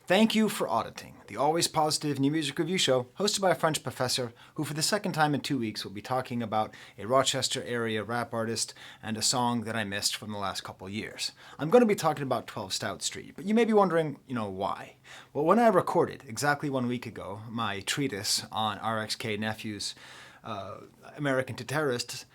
Thank you for auditing, the always positive new music review show hosted by a French professor who for the second time in 2 weeks will be talking about a Rochester area rap artist and a song that I missed from the last couple years. I'm going to be talking about 12 Stout Street, but you may be wondering, why? Well, when I recorded exactly 1 week ago my treatise on RXK Nephew's American to Terrorists,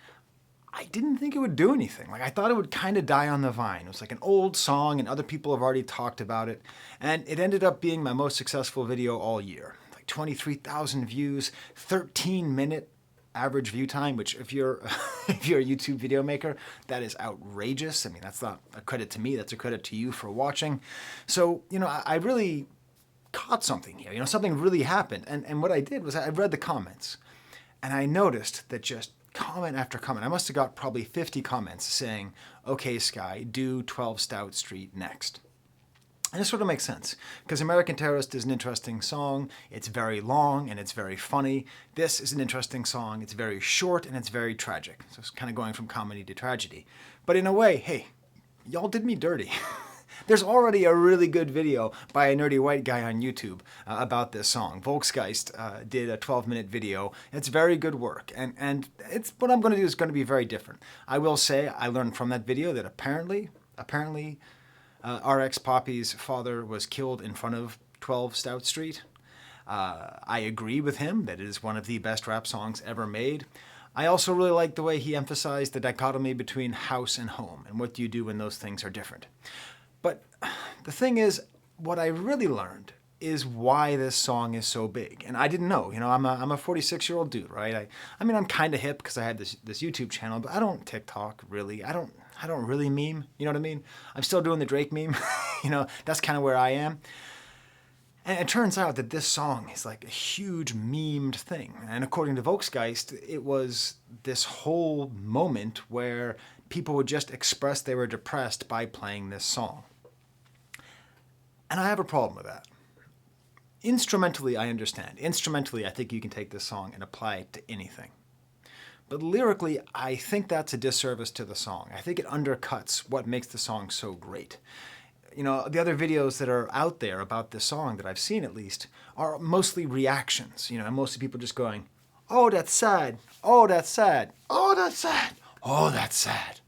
I didn't think it would do anything. I thought it would kind of die on the vine. It was like an old song and other people have already talked about it. And it ended up being my most successful video all year. Like 23,000 views, 13-minute average view time, which if you're if you're a YouTube video maker, that is outrageous. I mean, that's not a credit to me, that's a credit to you for watching. So, I really caught something here. Something really happened. And what I did was I read the comments and I noticed that just comment after comment. I must have got probably 50 comments saying, okay, Skye, do 12 Stout Street next. And this sort of makes sense, because American Terrorist is an interesting song, it's very long and it's very funny. This is an interesting song, it's very short and it's very tragic. So it's kind of going from comedy to tragedy. But in a way, hey, y'all did me dirty. There's already a really good video by a nerdy white guy on YouTube about this song. Volksgeist did a 12-minute video. It's very good work, and it's what I'm going to do is going to be very different. I will say I learned from that video that apparently RX Papi's father was killed in front of 12 Stout Street. I agree with him that it is one of the best rap songs ever made. I also really like the way he emphasized the dichotomy between house and home, and what do you do when those things are different. But the thing is, what I really learned is why this song is so big. And I didn't know. I'm a 46-year-old dude, right? I mean, I'm kind of hip because I had this YouTube channel, but I don't TikTok, really. I don't really meme, you know what I mean? I'm still doing the Drake meme. That's kind of where I am. And it turns out that this song is like a huge memed thing. And according to Volksgeist, it was this whole moment where people would just express they were depressed by playing this song. And I have a problem with that. Instrumentally, I understand. Instrumentally, I think you can take this song and apply it to anything. But lyrically, I think that's a disservice to the song. I think it undercuts what makes the song so great. The other videos that are out there about this song, that I've seen at least, are mostly reactions. And mostly people just going, oh, that's sad. Oh, that's sad. Oh, that's sad. Oh, that's sad.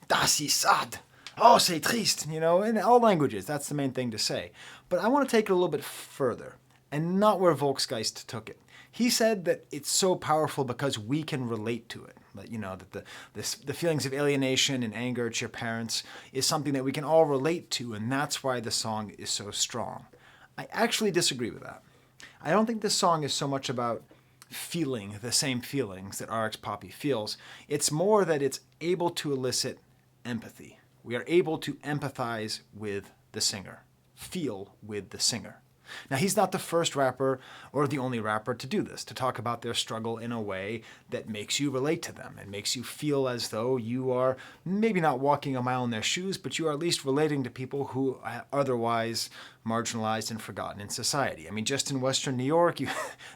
Das ist sad. Oh, c'est triste. In all languages, that's the main thing to say. But I want to take it a little bit further, and not where Volksgeist took it. He said that it's so powerful because we can relate to it. That the feelings of alienation and anger at your parents is something that we can all relate to, and that's why the song is so strong. I actually disagree with that. I don't think this song is so much about feeling the same feelings that RX Papi feels. It's more that it's able to elicit empathy. We are able to empathize with the singer, feel with the singer. Now, he's not the first rapper or the only rapper to do this, to talk about their struggle in a way that makes you relate to them and makes you feel as though you are maybe not walking a mile in their shoes, but you are at least relating to people who are otherwise marginalized and forgotten in society. I mean, just in Western New York,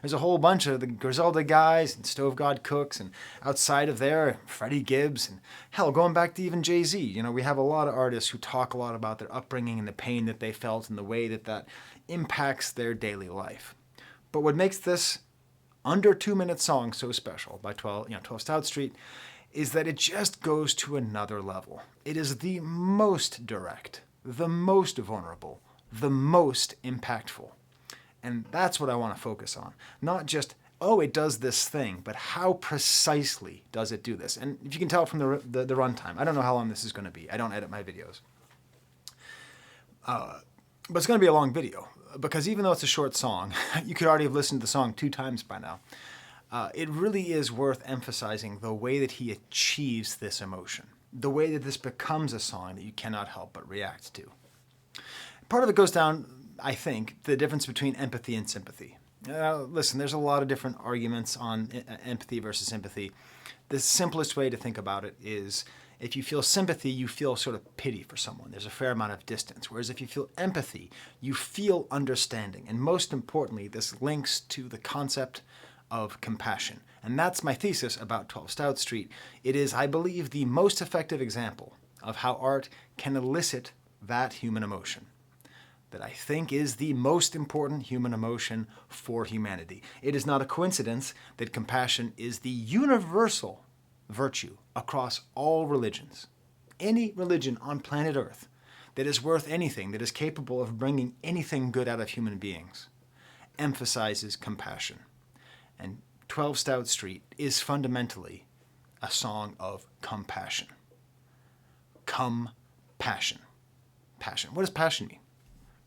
there's a whole bunch of the Griselda guys and Stove God Cooks, and outside of there, Freddie Gibbs, and hell, going back to even Jay-Z. We have a lot of artists who talk a lot about their upbringing and the pain that they felt and the way that impacts their daily life. But what makes this under 2-minute song so special by 12 Stout Street is that it just goes to another level. It is the most direct, the most vulnerable, the most impactful. And that's what I want to focus on. Not just, oh, it does this thing, but how precisely does it do this? And if you can tell from the runtime, I don't know how long this is going to be. I don't edit my videos. But it's going to be a long video, because even though it's a short song, you could already have listened to the song 2 times by now. It really is worth emphasizing the way that he achieves this emotion, the way that this becomes a song that you cannot help but react to. Part of it goes down, I think, the difference between empathy and sympathy. Listen, there's a lot of different arguments on empathy versus sympathy. The simplest way to think about it is, if you feel sympathy, you feel sort of pity for someone. There's a fair amount of distance. Whereas if you feel empathy, you feel understanding. And most importantly, this links to the concept of compassion. And that's my thesis about 12 Stout Street. It is, I believe, the most effective example of how art can elicit that human emotion. that I think is the most important human emotion for humanity. It is not a coincidence that compassion is the universal virtue across all religions. Any religion on planet Earth that is worth anything, that is capable of bringing anything good out of human beings, emphasizes compassion. And 12 Stout Street is fundamentally a song of compassion. Compassion. Passion. What does passion mean?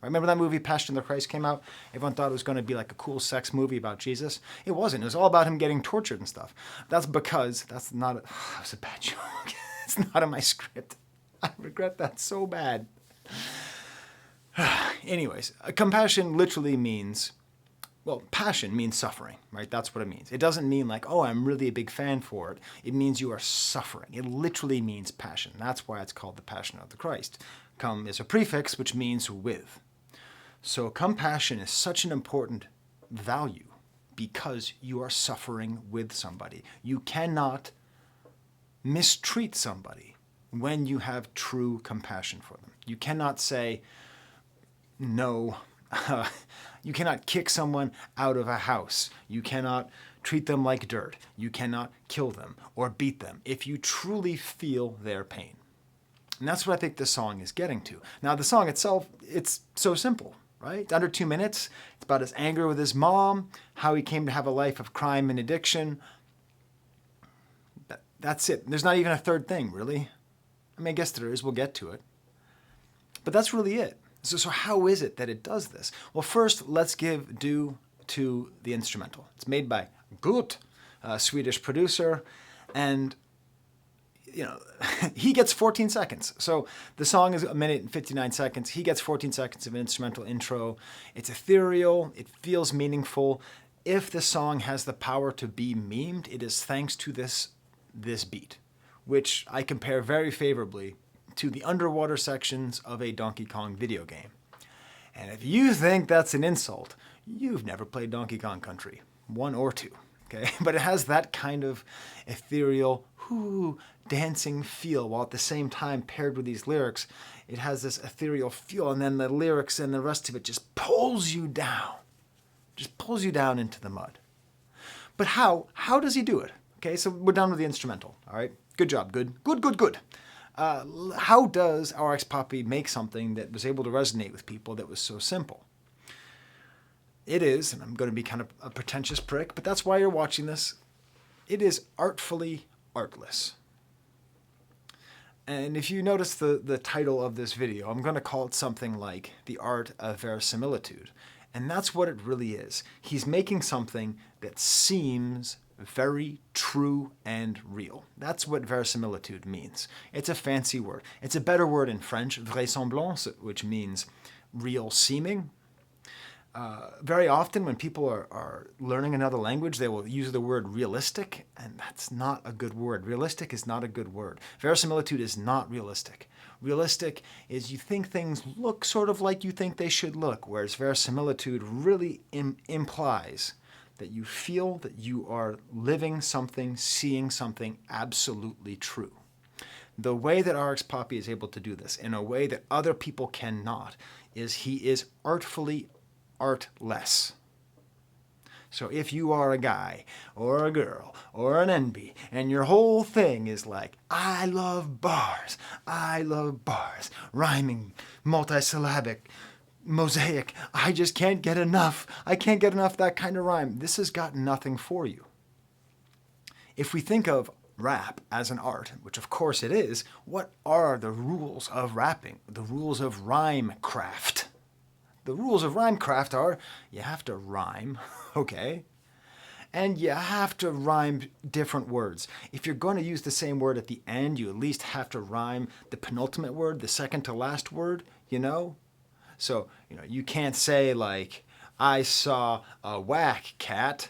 Remember that movie Passion of the Christ came out? Everyone thought it was going to be like a cool sex movie about Jesus. It wasn't. It was all about him getting tortured and stuff. That's because, that's not, that's a bad joke. It's not in my script. I regret that so bad. Anyways, compassion literally means, well, passion means suffering, right? That's what it means. It doesn't mean like, oh, I'm really a big fan for it. It means you are suffering. It literally means passion. That's why it's called the Passion of the Christ. Come is a prefix, which means with. So compassion is such an important value because you are suffering with somebody. You cannot mistreat somebody when you have true compassion for them. You cannot say, no, you cannot kick someone out of a house. You cannot treat them like dirt. You cannot kill them or beat them if you truly feel their pain. And that's what I think this song is getting to. Now, the song itself, it's so simple, right? It's under 2 minutes. It's about his anger with his mom, how he came to have a life of crime and addiction. That's it. There's not even a third thing, really. I mean, I guess there is. We'll get to it. But that's really it. So how is it that it does this? Well, first, let's give due to the instrumental. It's made by Gut, a Swedish producer, and he gets 14 seconds. So the song is 1 minute and 59 seconds. He gets 14 seconds of an instrumental intro. It's ethereal. It feels meaningful. If the song has the power to be memed, it is thanks to this beat, which I compare very favorably to the underwater sections of a Donkey Kong video game. And if you think that's an insult, you've never played Donkey Kong Country 1 or 2. Okay? But it has that kind of ethereal, dancing feel, while at the same time paired with these lyrics, it has this ethereal feel, and then the lyrics and the rest of it just pulls you down into the mud. But how does he do it? Okay, so we're done with the instrumental, all right? Good job, good. How does RX Papi make something that was able to resonate with people that was so simple? It is, and I'm going to be kind of a pretentious prick, but that's why you're watching this, it is artfully artless. And if you notice the title of this video, I'm going to call it something like The Art of Verisimilitude. And that's what it really is. He's making something that seems very true and real. That's what verisimilitude means. It's a fancy word. It's a better word in French, vraisemblance, which means real seeming. Very often when people are learning another language, they will use the word realistic, and that's not a good word. Realistic is not a good word. Verisimilitude is not realistic. Realistic is you think things look sort of like you think they should look, whereas verisimilitude really implies that you feel that you are living something, seeing something absolutely true. The way that RX Papi is able to do this in a way that other people cannot is he is artfully artless. So if you are a guy or a girl or an NB and your whole thing is like, I love bars, rhyming, multisyllabic, mosaic, I just can't get enough. I can't get enough of that kind of rhyme. This has got nothing for you. If we think of rap as an art, which of course it is, what are the rules of rapping? The rules of rhyme craft. The rules of rhyme craft are you have to rhyme, okay? And you have to rhyme different words. If you're going to use the same word at the end, you at least have to rhyme the penultimate word, the second to last word, So, you can't say like, I saw a whack cat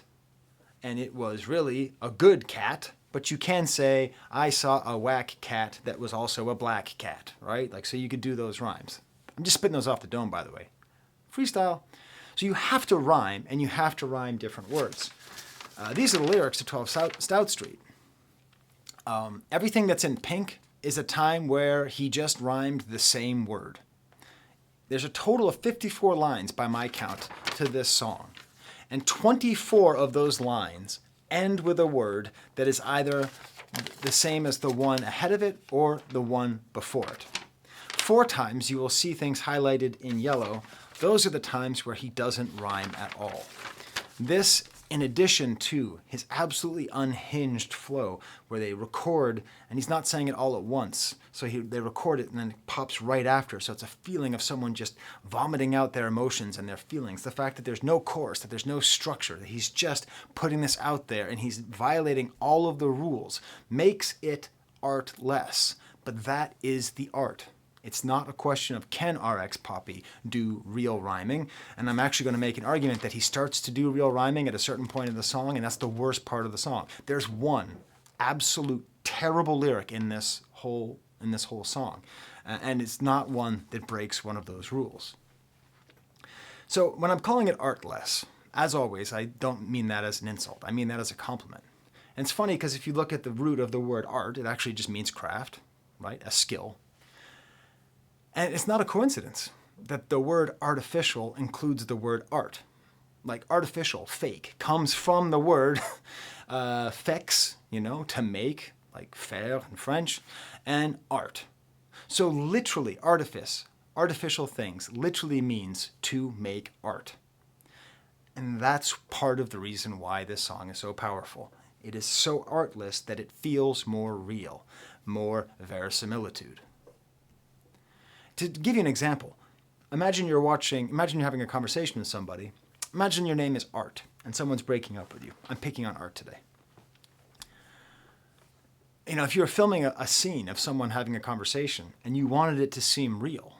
and it was really a good cat, but you can say, I saw a whack cat that was also a black cat, right? Like, so you could do those rhymes. I'm just spitting those off the dome, by the way. Freestyle. So you have to rhyme, and you have to rhyme different words. These are the lyrics to 12 Stout Street. Everything that's in pink is a time where he just rhymed the same word. There's a total of 54 lines by my count to this song. And 24 of those lines end with a word that is either the same as the one ahead of it or the one before it. 4 times you will see things highlighted in yellow. Those are the times where he doesn't rhyme at all. This, in addition to his absolutely unhinged flow, where they record, and he's not saying it all at once, so they record it and then it pops right after, so it's a feeling of someone just vomiting out their emotions and their feelings. The fact that there's no chorus, that there's no structure, that he's just putting this out there and he's violating all of the rules, makes it artless. But that is the art. It's not a question of can RX Papi do real rhyming, and I'm actually going to make an argument that he starts to do real rhyming at a certain point in the song, and that's the worst part of the song. There's one absolute terrible lyric in this whole song, and it's not one that breaks one of those rules. So when I'm calling it artless, as always, I don't mean that as an insult. I mean that as a compliment. And it's funny because if you look at the root of the word art, it actually just means craft, right? A skill. And it's not a coincidence that the word artificial includes the word art. Like artificial, fake, comes from the word fex, to make, like faire in French, and art. So literally, artifice, artificial things, literally means to make art. And that's part of the reason why this song is so powerful. It is so artless that it feels more real, more verisimilitude. To give you an example, imagine you're having a conversation with somebody. Imagine your name is Art, and someone's breaking up with you. I'm picking on Art today. If you're filming a scene of someone having a conversation and you wanted it to seem real,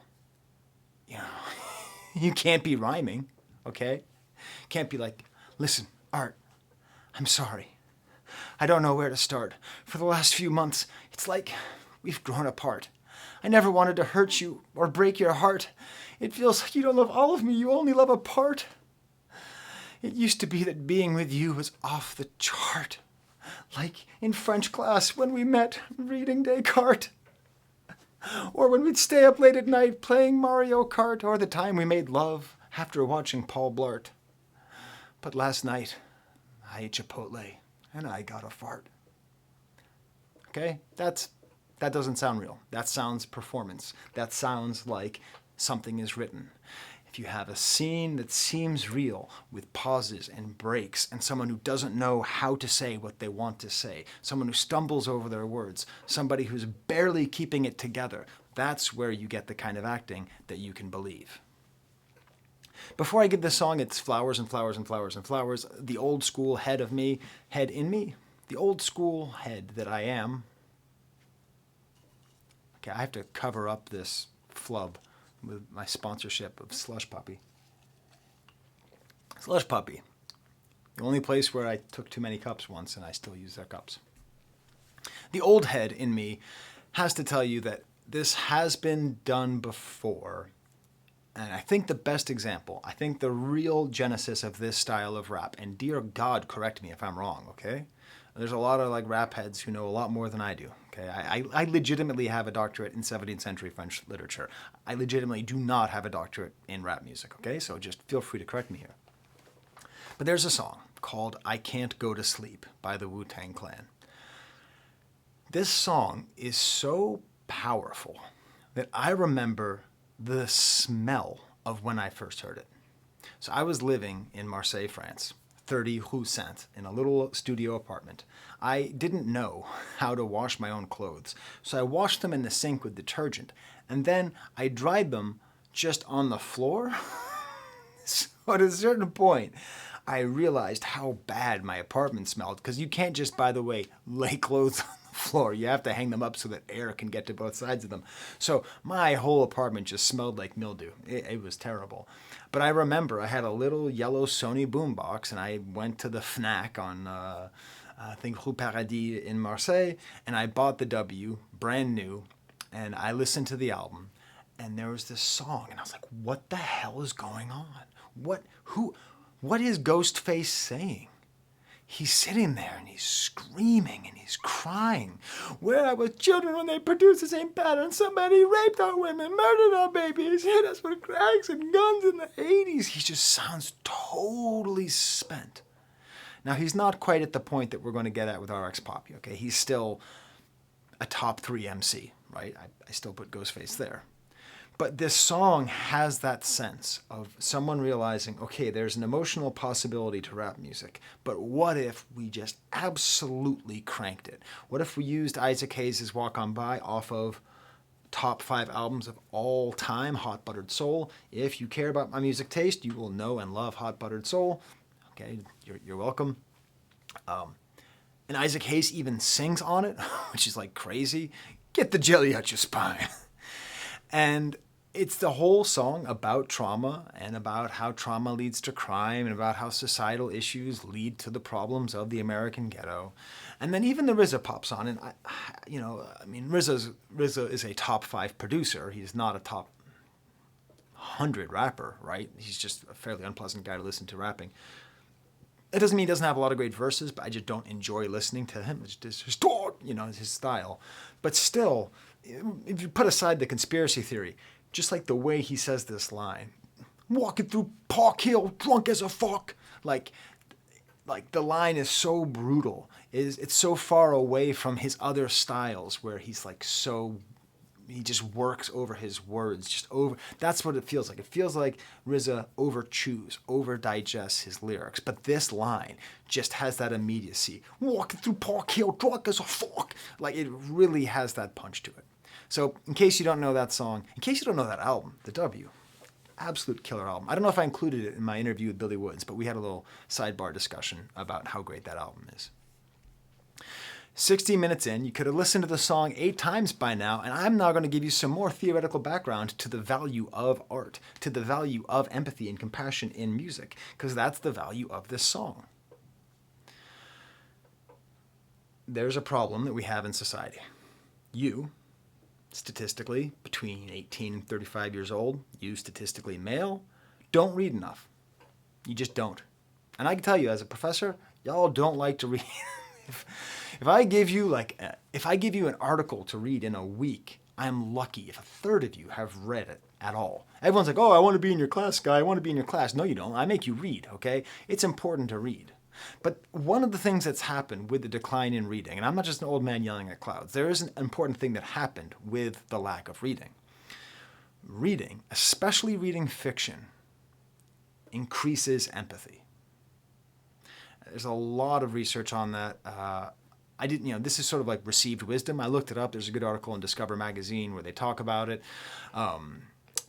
you can't be rhyming, okay? Can't be like, listen, Art, I'm sorry. I don't know where to start. For the last few months, it's like we've grown apart. I never wanted to hurt you or break your heart. It feels like you don't love all of me, you only love a part. It used to be that being with you was off the chart. Like in French class when we met reading Descartes. Or when we'd stay up late at night playing Mario Kart. Or the time we made love after watching Paul Blart. But last night, I ate Chipotle and I got a fart. Okay? That doesn't sound real. That sounds performance. That sounds like something is written. If you have a scene that seems real with pauses and breaks and someone who doesn't know how to say what they want to say, someone who stumbles over their words, somebody who's barely keeping it together, that's where you get the kind of acting that you can believe. Before I give this song its flowers and flowers and flowers and flowers, the old school head in me, the old school head that I am, I have to cover up this flub with my sponsorship of Slush Papi. Slush Papi, the only place where I took too many cups once and I still use their cups. The old head in me has to tell you that this has been done before. And I think the best example, I think the real genesis of this style of rap, and dear God, correct me if I'm wrong, okay? There's a lot of rap heads who know a lot more than I do. Okay, I legitimately have a doctorate in 17th century French literature. I legitimately do not have a doctorate in rap music. Okay, so just feel free to correct me here. But there's a song called "I Can't Go to Sleep" by the Wu-Tang Clan. This song is so powerful that I remember the smell of when I first heard it. So I was living in Marseille, France. 30 Rue Sainte, in a little studio apartment. I didn't know how to wash my own clothes, so I washed them in the sink with detergent, and then I dried them just on the floor. So at a certain point, I realized how bad my apartment smelled, because you can't just, by the way, lay clothes on the floor. You have to hang them up so that air can get to both sides of them. So my whole apartment just smelled like mildew. It was terrible. But I remember I had a little yellow Sony boombox, and I went to the Fnac on, I think, Rue Paradis in Marseille, and I bought the W, brand new, and I listened to the album, and there was this song, and I was like, what the hell is going on? What is Ghostface saying? he's sitting there and he's screaming and he's crying. Where I was children when they produced the same pattern, somebody raped our women, murdered our babies, hit us with cracks and guns in the 80s. He just sounds totally spent. Now, he's not quite at the point that we're going to get at with RX Papi, okay? He's still a top 3 MC, right? I still put Ghostface there. But this song has that sense of someone realizing, okay, there's an emotional possibility to rap music, but what if we just absolutely cranked it? What if we used Isaac Hayes' Walk On By off of top 5 albums of all time, Hot Buttered Soul? If you care about my music taste, you will know and love Hot Buttered Soul. Okay, you're welcome. And Isaac Hayes even sings on it, which is like crazy. Get the jelly out your spine. And it's the whole song about trauma and about how trauma leads to crime and about how societal issues lead to the problems of the American ghetto. And then even the RZA pops on. And, RZA is a top 5 producer. He's not a top 100 rapper, right? He's just a fairly unpleasant guy to listen to rapping. It doesn't mean he doesn't have a lot of great verses, but I just don't enjoy listening to him. It's just his talk, his style. But still, if you put aside the conspiracy theory, just like the way he says this line, walking through Park Hill drunk as a fuck, like the line is so brutal. It's so far away from his other styles where he's like he just works over his words, that's what it feels like. It feels like RZA over-chews, over-digests his lyrics. But this line just has that immediacy. Walking through Park Hill drunk as a fuck. Like, it really has that punch to it. So, in case you don't know that song, in case you don't know that album, The W, absolute killer album. I don't know if I included it in my interview with Billy Woods, but we had a little sidebar discussion about how great that album is. 60 minutes in, you could have listened to the song 8 times by now, and I'm now going to give you some more theoretical background to the value of art, to the value of empathy and compassion in music, because that's the value of this song. There's a problem that we have in society. You, statistically, between 18 and 35 years old, you statistically male, don't read enough. You just don't. And I can tell you, as a professor, y'all don't like to read. If I give you an article to read in a week, I'm lucky if a third of you have read it at all. Everyone's like, oh, I want to be in your class, Skye. I want to be in your class. No, you don't. I make you read, okay? It's important to read. But one of the things that's happened with the decline in reading, and I'm not just an old man yelling at clouds, there is an important thing that happened with the lack of reading. Reading, especially reading fiction, increases empathy. There's a lot of research on that. This is sort of like received wisdom. I looked it up. There's a good article in Discover magazine where they talk about it.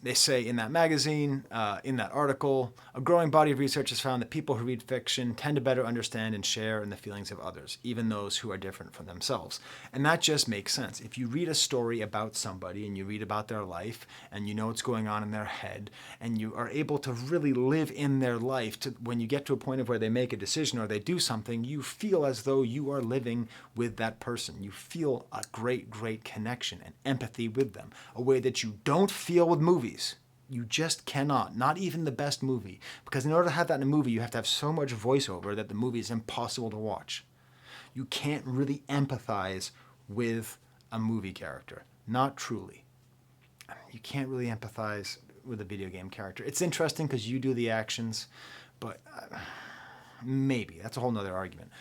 They say in that magazine, in that article, a growing body of research has found that people who read fiction tend to better understand and share in the feelings of others, even those who are different from themselves. And that just makes sense. If you read a story about somebody and you read about their life and you know what's going on in their head and you are able to really live in their life, when you get to a point of where they make a decision or they do something, you feel as though you are living with that person. You feel a great, great connection and empathy with them, a way that you don't feel with movies. You just cannot, not even the best movie. Because in order to have that in a movie, you have to have so much voiceover that the movie is impossible to watch. You can't really empathize with a movie character. Not truly. You can't really empathize with a video game character. It's interesting because you do the actions, but maybe. That's a whole nother argument.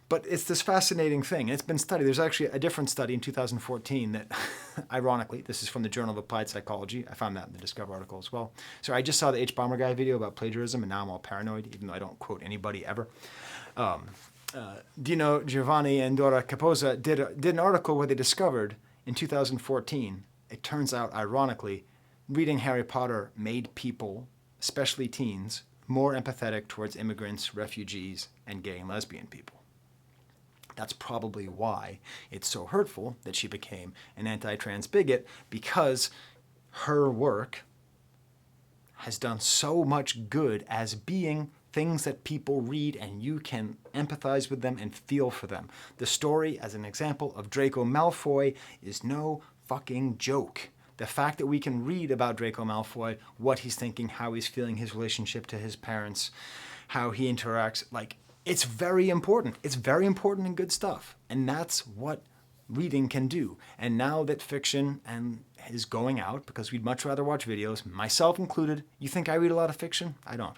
But it's this fascinating thing. It's been studied. There's actually a different study in 2014 that, ironically, this is from the Journal of Applied Psychology. I found that in the Discover article as well. So I just saw the H-Bomber Guy video about plagiarism, and now I'm all paranoid, even though I don't quote anybody ever. Dino Giovanni and Dora Capozza did an article where they discovered in 2014, it turns out, ironically, reading Harry Potter made people, especially teens, more empathetic towards immigrants, refugees, and gay and lesbian people. That's probably why it's so hurtful that she became an anti-trans bigot, because her work has done so much good as being things that people read and you can empathize with them and feel for them. The story, as an example, of Draco Malfoy is no fucking joke. The fact that we can read about Draco Malfoy, what he's thinking, how he's feeling, his relationship to his parents, how he interacts, It's very important. It's very important and good stuff. And that's what reading can do. And now that fiction is going out, because we'd much rather watch videos, myself included. You think I read a lot of fiction? I don't.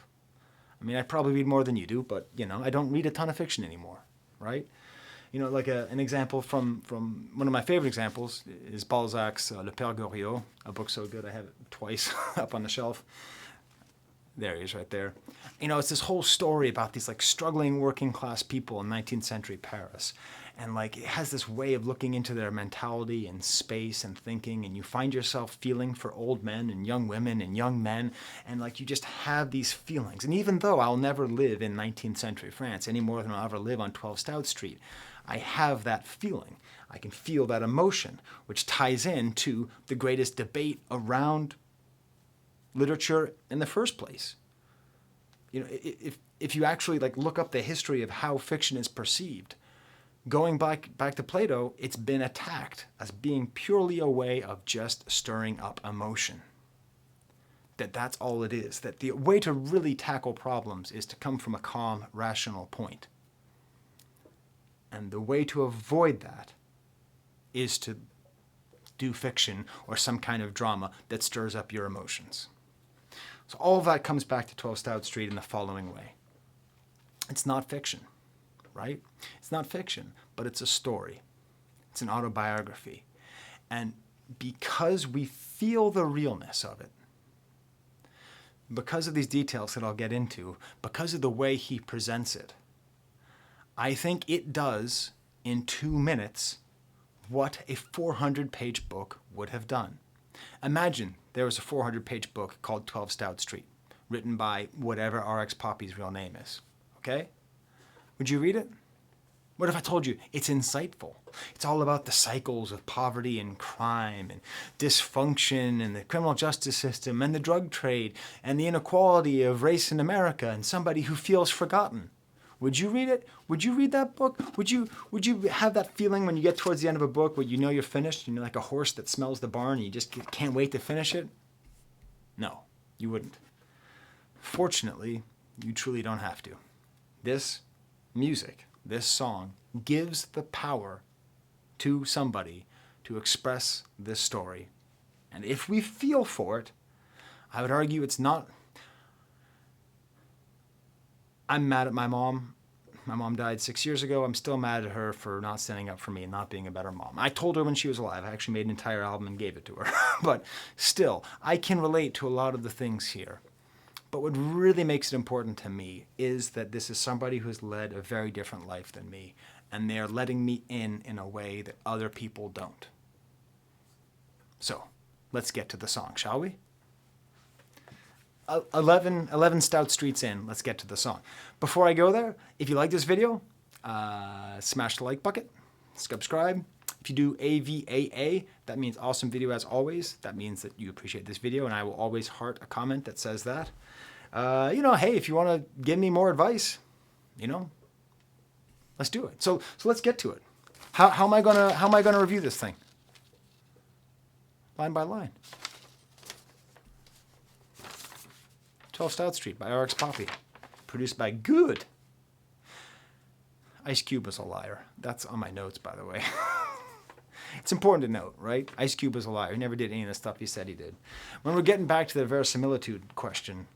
I mean, I probably read more than you do, but, I don't read a ton of fiction anymore, right? Like an example from one of my favorite examples is Balzac's Le Père Goriot, a book so good I have it twice up on the shelf. There he is right there. It's this whole story about these struggling working class people in 19th century Paris. And it has this way of looking into their mentality and space and thinking, and you find yourself feeling for old men and young women and young men, and you just have these feelings. And even though I'll never live in 19th century France any more than I'll ever live on 12 Stout Street, I have that feeling. I can feel that emotion, which ties into the greatest debate around literature in the first place. If you actually look up the history of how fiction is perceived, going back to Plato, it's been attacked as being purely a way of just stirring up emotion. That's all it is. That the way to really tackle problems is to come from a calm, rational point. And the way to avoid that is to do fiction or some kind of drama that stirs up your emotions. So all of that comes back to 12 Stout Street in the following way. It's not fiction, right? It's not fiction, but it's a story. It's an autobiography. And because we feel the realness of it, because of these details that I'll get into, because of the way he presents it, I think it does, in 2 minutes, what a 400-page book would have done. Imagine there was a 400-page book called 12 Stout Street, written by whatever RX Papi's real name is. Okay? Would you read it? What if I told you it's insightful? It's all about the cycles of poverty and crime and dysfunction and the criminal justice system and the drug trade and the inequality of race in America and somebody who feels forgotten. Would you read it? Would you read that book? Would you have that feeling when you get towards the end of a book where you're finished, like a horse that smells the barn and you just can't wait to finish it? No, you wouldn't. Fortunately, you truly don't have to. This music, this song, gives the power to somebody to express this story. And if we feel for it, I would argue it's not... I'm mad at my mom. My mom died 6 years ago. I'm still mad at her for not standing up for me and not being a better mom. I told her when she was alive. I actually made an entire album and gave it to her. But still, I can relate to a lot of the things here. But what really makes it important to me is that this is somebody who's led a very different life than me, and they're letting me in a way that other people don't. So, let's get to the song, shall we? 11 Stout Streets in, let's get to the song. Before I go there, if you like this video, smash the like bucket, subscribe. If you do AVAA, that means awesome video as always. That means that you appreciate this video, and I will always heart a comment that says that. Hey, if you want to give me more advice, let's do it. So let's get to it. How am I gonna review this thing? Line by line. 12 Stout Street by RX Papi. Produced by Good. Ice Cube was a liar. That's on my notes, by the way. It's important to note, right? Ice Cube was a liar. He never did any of the stuff he said he did. When we're getting back to the verisimilitude question,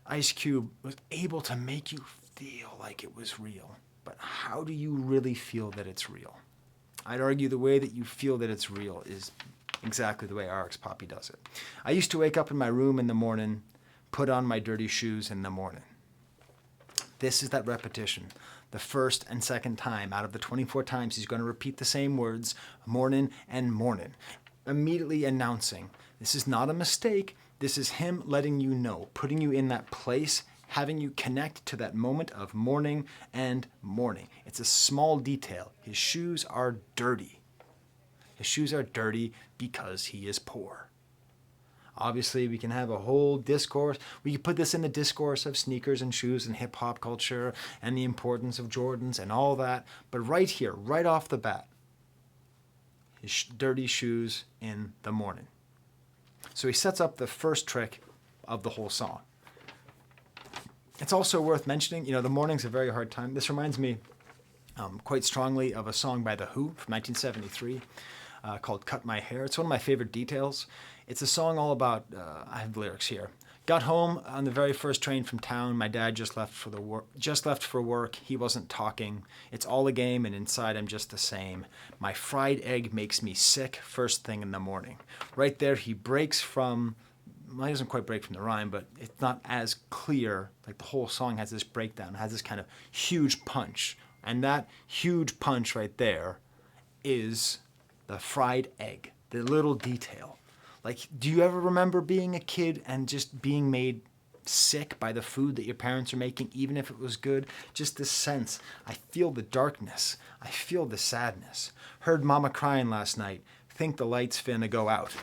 Ice Cube was able to make you feel like it was real. But how do you really feel that it's real? I'd argue the way that you feel that it's real is exactly the way RX Papi does it. I used to wake up in my room in the morning, put on my dirty shoes in the morning. This is that repetition. The first and second time out of the 24 times he's going to repeat the same words, morning and morning. Immediately announcing, this is not a mistake. This is him letting you know, putting you in that place, having you connect to that moment of morning and morning. It's a small detail. His shoes are dirty. His shoes are dirty because he is poor. Obviously, we can have a whole discourse. We can put this in the discourse of sneakers and shoes and hip-hop culture and the importance of Jordans and all that. But right here, right off the bat, his dirty shoes in the morning. So he sets up the first trick of the whole song. It's also worth mentioning, the morning's a very hard time. This reminds me quite strongly of a song by The Who from 1973 called Cut My Hair. It's one of my favorite details. It's a song all about, I have the lyrics here. Got home on the very first train from town. My dad just left for work. He wasn't talking. It's all a game, and inside I'm just the same. My fried egg makes me sick first thing in the morning. Right there, he breaks from. Well, he doesn't quite break from the rhyme, but it's not as clear. Like the whole song has this breakdown, has this kind of huge punch, and that huge punch right there is the fried egg. The little detail. Like, do you ever remember being a kid and just being made sick by the food that your parents are making, even if it was good? Just this sense, I feel the darkness. I feel the sadness. Heard mama crying last night. Think the light's finna go out.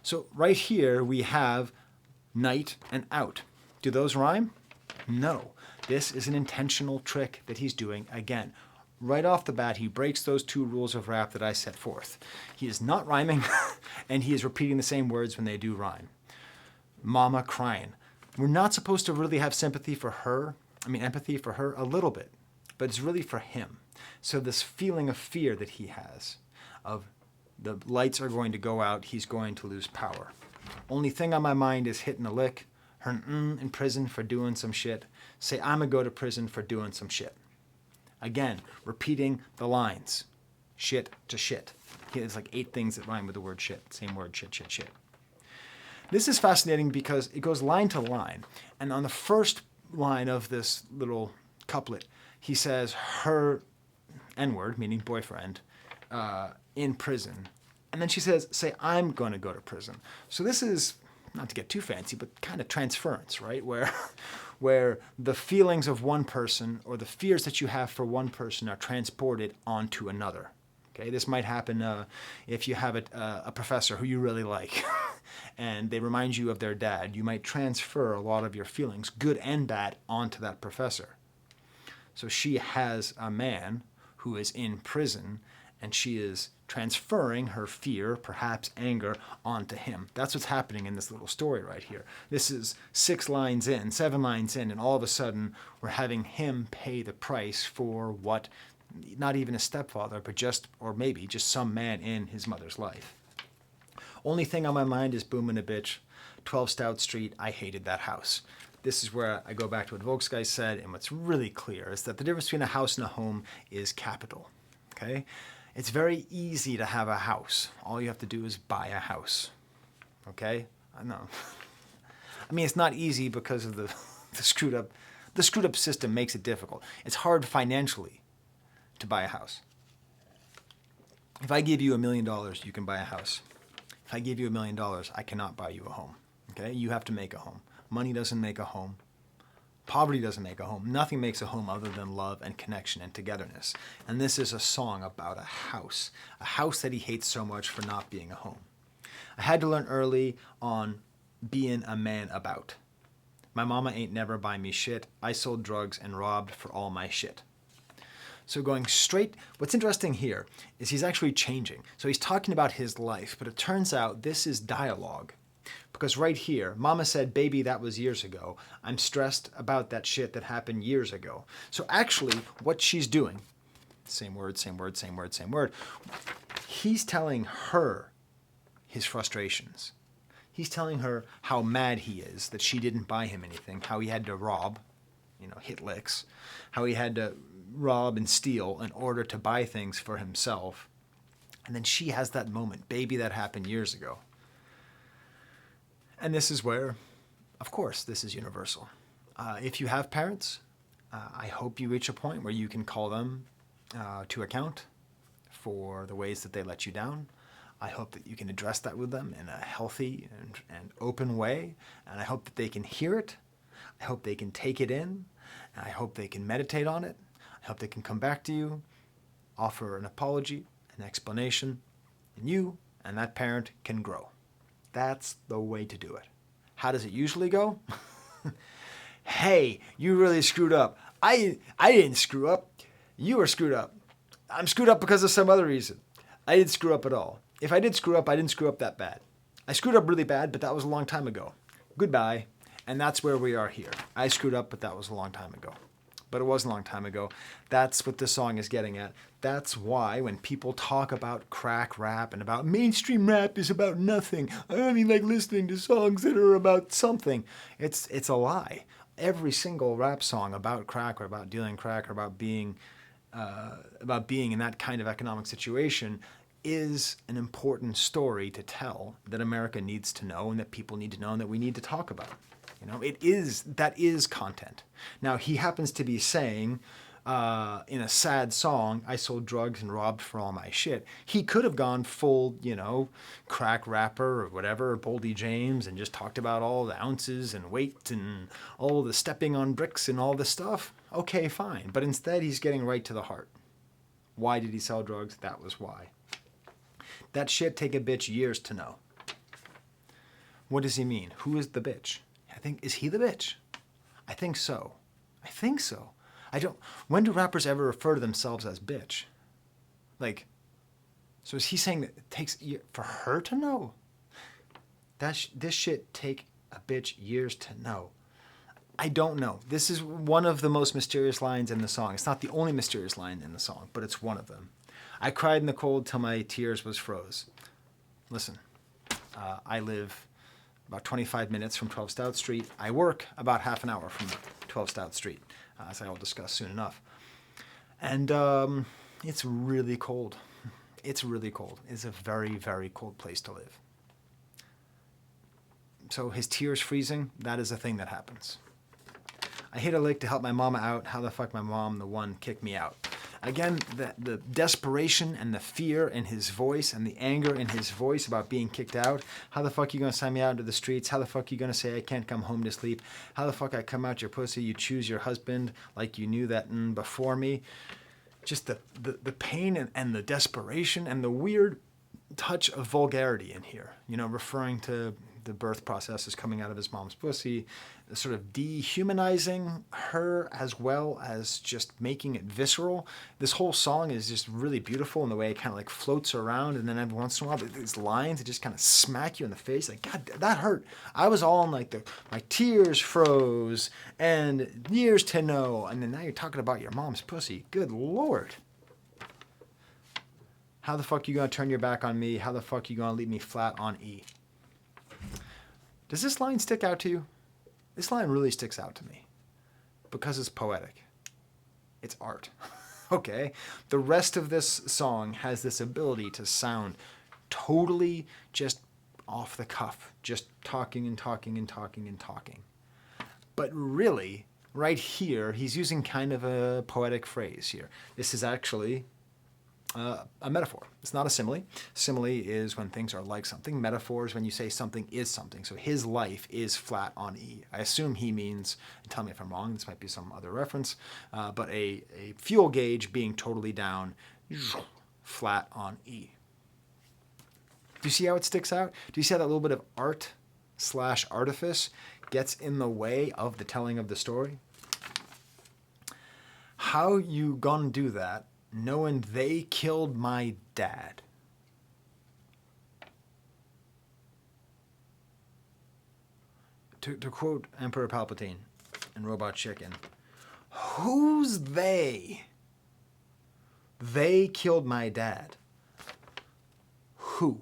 So right here we have night and out. Do those rhyme? No. This is an intentional trick that he's doing again. Right off the bat, he breaks those two rules of rap that I set forth. He is not rhyming, and he is repeating the same words when they do rhyme. Mama crying. We're not supposed to really have empathy for her a little bit, but it's really for him. So this feeling of fear that he has, of the lights are going to go out, he's going to lose power. Only thing on my mind is hitting a lick, her in prison for doing some shit. Say I'ma go to prison for doing some shit. Again, repeating the lines. Shit to shit. There's like 8 things that rhyme with the word shit. Same word, shit, shit, shit. This is fascinating because it goes line to line. And on the first line of this little couplet, he says her N-word, meaning boyfriend, in prison. And then she says, say, I'm going to go to prison. So this is, not to get too fancy, but kind of transference, right? Where the feelings of one person or the fears that you have for one person are transported onto another. Okay, this might happen if you have a professor who you really like and they remind you of their dad. You might transfer a lot of your feelings, good and bad, onto that professor. So she has a man who is in prison and she is transferring her fear, perhaps anger, onto him. That's what's happening in this little story right here. This is 7 lines in, and all of a sudden we're having him pay the price for what, not even a stepfather, but maybe just some man in his mother's life. Only thing on my mind is booming a bitch, 12 Stout Street, I hated that house. This is where I go back to what Skye said, and what's really clear is that the difference between a house and a home is capital. Okay? It's very easy to have a house. All you have to do is buy a house. Okay? I know. I mean, it's not easy because of the screwed up system makes it difficult. It's hard financially to buy a house. If I give you $1 million, you can buy a house. If I give you $1 million, I cannot buy you a home. Okay? You have to make a home. Money doesn't make a home. Poverty doesn't make a home. Nothing makes a home other than love and connection and togetherness. And this is a song about a house that he hates so much for not being a home. I had to learn early on being a man about. My mama ain't never buy me shit. I sold drugs and robbed for all my shit. So going straight, what's interesting here is he's actually changing. So he's talking about his life, but it turns out this is dialogue. Because right here, mama said, baby, that was years ago. I'm stressed about that shit that happened years ago. So actually, what she's doing, same word, same word, same word, same word, he's telling her his frustrations. He's telling her how mad he is that she didn't buy him anything, how he had to rob, hit licks, how he had to rob and steal in order to buy things for himself. And then she has that moment, baby, that happened years ago. And this is where, of course, this is universal. If you have parents, I hope you reach a point where you can call them to account for the ways that they let you down. I hope that you can address that with them in a healthy and open way. And I hope that they can hear it. I hope they can take it in. And I hope they can meditate on it. I hope they can come back to you, offer an apology, an explanation, and you and that parent can grow. That's the way to do it. How does it usually go? Hey, you really screwed up. I didn't screw up. You were screwed up. I'm screwed up because of some other reason. I didn't screw up at all. If I did screw up, I didn't screw up that bad. I screwed up really bad, but that was a long time ago. Goodbye. And that's where we are here. I screwed up, but that was a long time ago. But it wasn't a long time ago. That's what this song is getting at. That's why when people talk about crack rap and about mainstream rap is about nothing, I only like listening to songs that are about something. It's a lie. Every single rap song about crack or about dealing crack or about being in that kind of economic situation is an important story to tell that America needs to know and that people need to know and that we need to talk about. You know, that is content. Now, he happens to be saying in a sad song, I sold drugs and robbed for all my shit. He could have gone full, crack rapper or whatever, Boldy James, and just talked about all the ounces and weight and all the stepping on bricks and all this stuff. Okay, fine. But instead, he's getting right to the heart. Why did he sell drugs? That was why. That shit take a bitch years to know. What does he mean? Who is the bitch? Is he the bitch? I think so. When do rappers ever refer to themselves as bitch? So is he saying that it takes for her to know? This shit take a bitch years to know. I don't know. This is one of the most mysterious lines in the song. It's not the only mysterious line in the song, but it's one of them. I cried in the cold till my tears was froze. Listen, I live about 25 minutes from 12 Stout Street. I work about half an hour from 12 Stout Street, as I will discuss soon enough. And it's really cold. It's really cold. It's a very, very cold place to live. So his tears freezing, that is a thing that happens. I hit a lick to help my mama out. How the fuck my mom, the one, kicked me out? Again, the desperation and the fear in his voice and the anger in his voice about being kicked out. How the fuck you gonna sign me out into the streets? How the fuck you gonna say I can't come home to sleep? How the fuck I come out your pussy? You choose your husband like you knew that before me. Just the pain and the desperation and the weird touch of vulgarity in here. Referring to the birth process is coming out of his mom's pussy, sort of dehumanizing her as well as just making it visceral. This whole song is just really beautiful in the way it kind of floats around, and then every once in a while these lines that just kind of smack you in the face. God, that hurt. I was all in my tears froze and years to know, and then now you're talking about your mom's pussy. Good Lord. How the fuck you gonna turn your back on me? How the fuck you gonna leave me flat on E? Does this line stick out to you? This line really sticks out to me because it's poetic. It's art. Okay? The rest of this song has this ability to sound totally just off the cuff, just talking and talking and talking and talking. But really, right here, he's using kind of a poetic phrase here. This is actually a metaphor. It's not a simile. Simile is when things are like something. Metaphor is when you say something is something. So his life is flat on E. I assume he means, and tell me if I'm wrong, this might be some other reference, but a fuel gauge being totally down, flat on E. Do you see how it sticks out? Do you see how that little bit of art/artifice gets in the way of the telling of the story? How you gonna do that knowing they killed my dad? To quote Emperor Palpatine in Robot Chicken, who's they? They killed my dad. Who?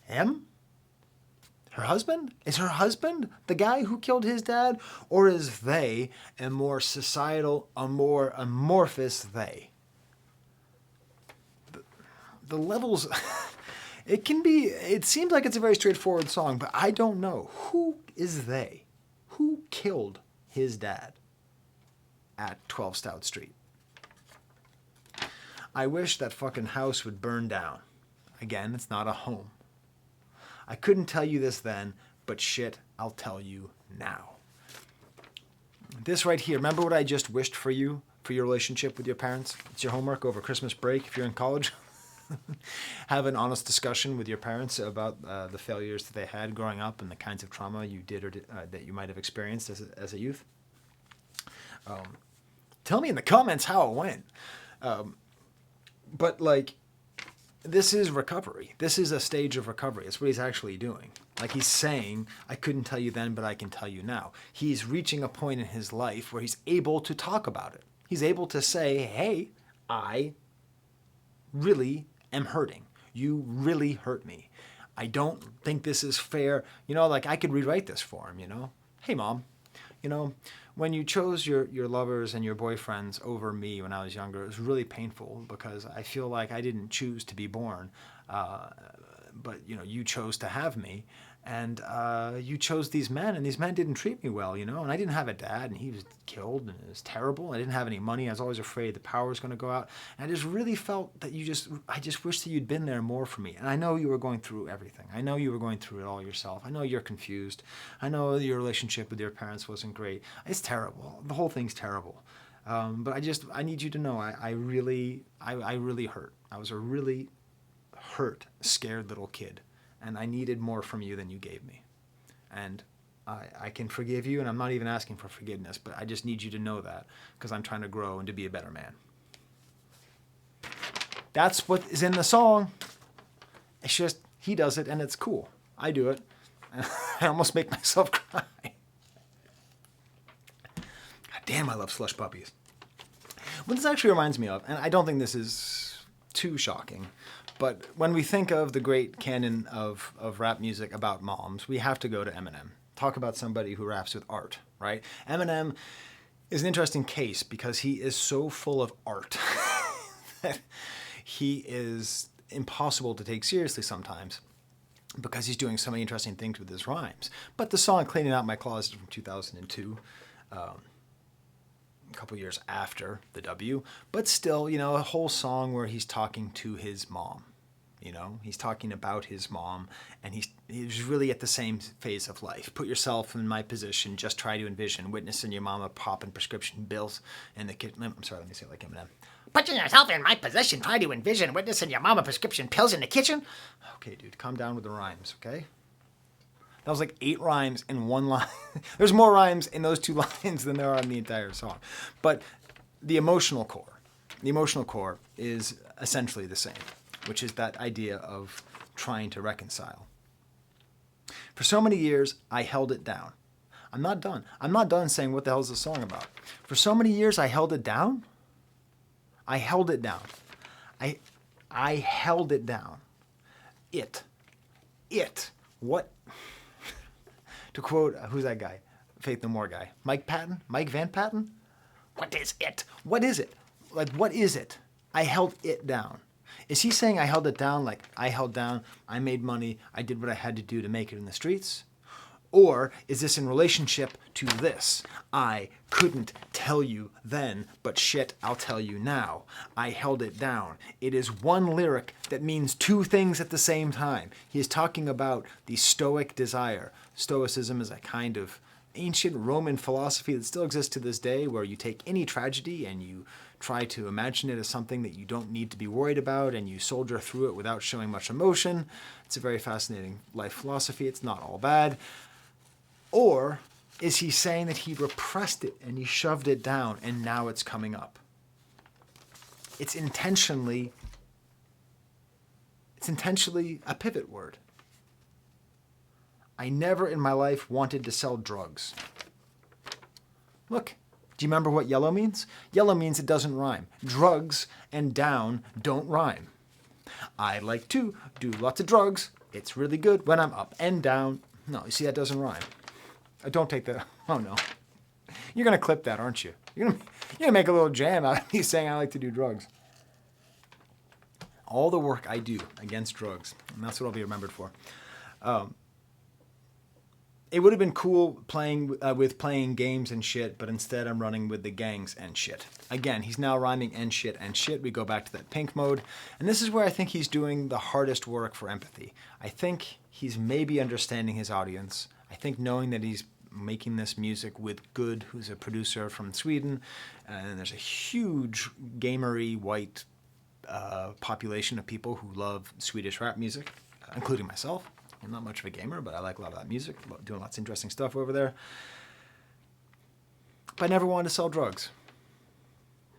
Him? Her husband? Is her husband the guy who killed his dad? Or is they a more societal, a more amorphous they? The levels, it seems like it's a very straightforward song, but I don't know. Who is they? Who killed his dad at 12 Stout Street? I wish that fucking house would burn down. Again, it's not a home. I couldn't tell you this then, but shit, I'll tell you now. This right here, remember what I just wished for you, for your relationship with your parents? It's your homework over Christmas break if you're in college. Have an honest discussion with your parents about the failures that they had growing up and the kinds of trauma you did or that you might have experienced as a youth. Tell me in the comments how it went. But this is recovery. This is a stage of recovery. It's what he's actually doing. Like he's saying, I couldn't tell you then, but I can tell you now. He's reaching a point in his life where he's able to talk about it. He's able to say, hey, I really am hurting. You really hurt me. I don't think this is fair. Like I could rewrite this for him, Hey, Mom, when you chose your lovers and your boyfriends over me when I was younger, it was really painful because I feel like I didn't choose to be born, but you chose to have me, and you chose these men, and these men didn't treat me well, and I didn't have a dad, and he was killed, and it was terrible. I didn't have any money. I was always afraid the power was going to go out, and I just really felt that I just wish that you'd been there more for me. And I know you were going through everything. I know you were going through it all yourself. I know you're confused. I know your relationship with your parents wasn't great. It's terrible. The whole thing's terrible. But I need you to know I really hurt. I was a really hurt, scared little kid, and I needed more from you than you gave me. And I can forgive you, and I'm not even asking for forgiveness, but I just need you to know that because I'm trying to grow and to be a better man. That's what is in the song. It's just, he does it, and it's cool. I do it. I almost make myself cry. God damn, I love slush puppies. What this actually reminds me of, and I don't think this is too shocking, but when we think of the great canon of rap music about moms, we have to go to Eminem. Talk about somebody who raps with art, right? Eminem is an interesting case because he is so full of art that he is impossible to take seriously sometimes because he's doing so many interesting things with his rhymes. But the song Cleaning Out My Closet from 2002, a couple years after the W, but still, a whole song where he's talking to his mom. He's talking about his mom, and he's really at the same phase of life. Put yourself in my position, just try to envision witnessing your mama popping prescription bills in the kitchen. I'm sorry, let me say it like Eminem. Put yourself in my position, try to envision witnessing your mama prescription pills in the kitchen. Okay, dude, calm down with the rhymes, okay? That was like 8 rhymes in one line. There's more rhymes in those 2 lines than there are in the entire song. But the emotional core is essentially the same, which is that idea of trying to reconcile. For so many years, I held it down. I'm not done. I'm not done saying what the hell is the song about. For so many years, I held it down. I held it down. I held it down. It. What? To quote, who's that guy? Faith No More guy. Mike Van Patten? What is it? What is it? Like, what is it? I held it down. Is he saying I held it down like I held down, I made money, I did what I had to do to make it in the streets? Or is this in relationship to this? I couldn't tell you then, but shit, I'll tell you now. I held it down. It is one lyric that means 2 things at the same time. He is talking about the Stoic desire. Stoicism is a kind of ancient Roman philosophy that still exists to this day, where you take any tragedy and you try to imagine it as something that you don't need to be worried about, and you soldier through it without showing much emotion. It's a very fascinating life philosophy. It's not all bad. Or is he saying that he repressed it and he shoved it down and now it's coming up? It's intentionally a pivot word. I never in my life wanted to sell drugs. Look, do you remember what yellow means? Yellow means it doesn't rhyme. Drugs and down don't rhyme. I like to do lots of drugs. It's really good when I'm up and down. No, you see, that doesn't rhyme. Don't take that. Oh, no. You're going to clip that, aren't you? You're going to make a little jam out of me saying I like to do drugs. All the work I do against drugs, and that's what I'll be remembered for. It would have been cool playing games and shit, but instead I'm running with the gangs and shit. Again, he's now rhyming and shit and shit. We go back to that pink mode. And this is where I think he's doing the hardest work for empathy. I think he's maybe understanding his audience. I think knowing that he's making this music with Good, who's a producer from Sweden, and there's a huge gamery white population of people who love Swedish rap music, including myself. I'm not much of a gamer, but I like a lot of that music, doing lots of interesting stuff over there. But I never wanted to sell drugs.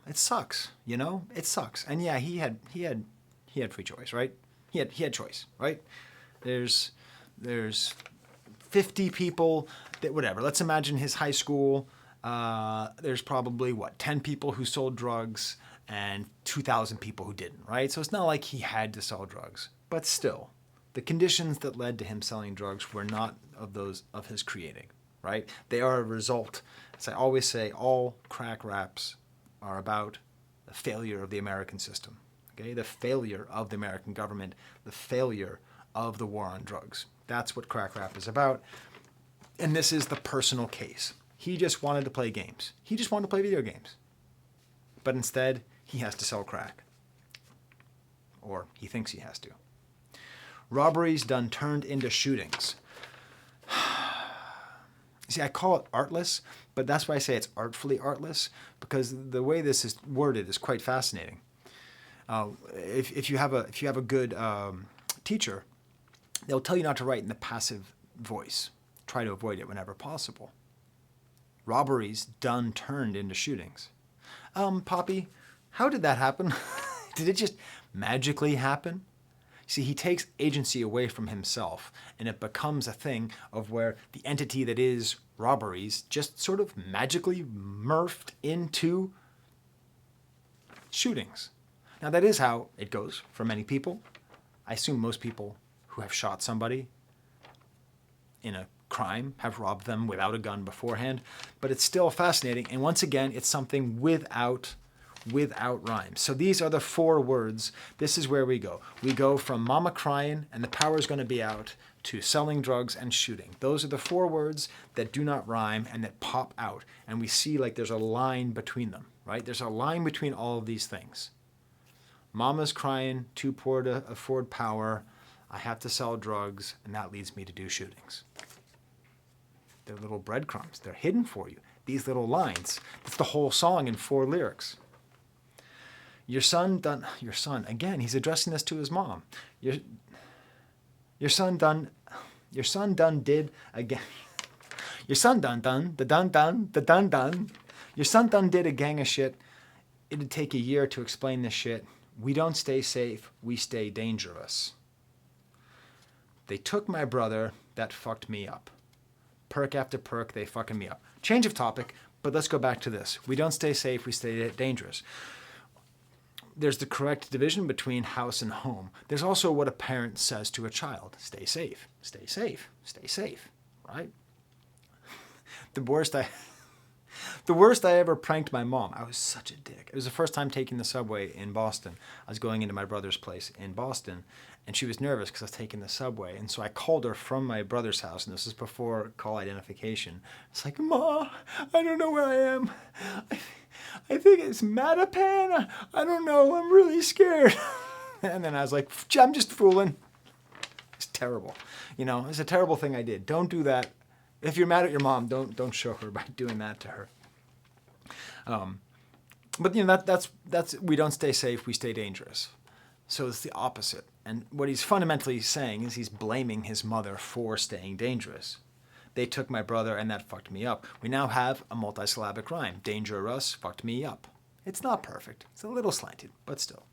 It sucks, It sucks. And yeah, he he had free choice, right? He had choice, right? There's 50 people that whatever. Let's imagine his high school. There's probably 10 people who sold drugs and 2,000 people who didn't, right? So it's not like he had to sell drugs, but still, the conditions that led to him selling drugs were not of those of his creating, right? They are a result. As I always say, all crack raps are about the failure of the American system, okay? The failure of the American government, the failure of the war on drugs. That's what crack rap is about. And this is the personal case. He just wanted to play games. He just wanted to play video games. But instead, he has to sell crack. Or he thinks he has to. Robberies done turned into shootings. See, I call it artless, but that's why I say it's artfully artless, because the way this is worded is quite fascinating. If you have a good teacher, they'll tell you not to write in the passive voice. Try to avoid it whenever possible. Robberies done turned into shootings. Papi, how did that happen? Did it just magically happen? See, he takes agency away from himself, and it becomes a thing of where the entity that is robberies just sort of magically morphed into shootings. Now, that is how it goes for many people. I assume most people who have shot somebody in a crime have robbed them without a gun beforehand, but it's still fascinating. And once again, it's something without rhyme. So these are the 4 words. This is where we go. We go from mama crying and the power's going to be out to selling drugs and shooting. Those are the 4 words that do not rhyme and that pop out. And we see like there's a line between them, right? There's a line between all of these things. Mama's crying, too poor to afford power. I have to sell drugs, and that leads me to do shootings. They're little breadcrumbs. They're hidden for you. These little lines. That's the whole song in 4 lyrics. Your son, again, he's addressing this to his mom. Your son done did again. Your son done. Your son done did a gang of shit. It'd take a year to explain this shit. We don't stay safe, we stay dangerous. They took my brother, that fucked me up. Perk after perk, they fucking me up. Change of topic, but let's go back to this. We don't stay safe, we stay dangerous. There's the correct division between house and home. There's also what a parent says to a child. Stay safe, stay safe, stay safe, right? The worst I ever pranked my mom. I was such a dick. It was the first time taking the subway in Boston. I was going into my brother's place in Boston, and she was nervous because I was taking the subway. And so I called her from my brother's house, and this is before call identification. It's like, Ma, I don't know where I am. I think it's Mattapan. I don't know. I'm really scared. And then I was like, I'm just fooling. It's terrible. It's a terrible thing I did. Don't do that. If you're mad at your mom, don't show her by doing that to her. But that's we don't stay safe, we stay dangerous. So it's the opposite. And what he's fundamentally saying is he's blaming his mother for staying dangerous. They took my brother and that fucked me up. We now have a multisyllabic rhyme. Dangerous fucked me up. It's not perfect. It's a little slanted, but still.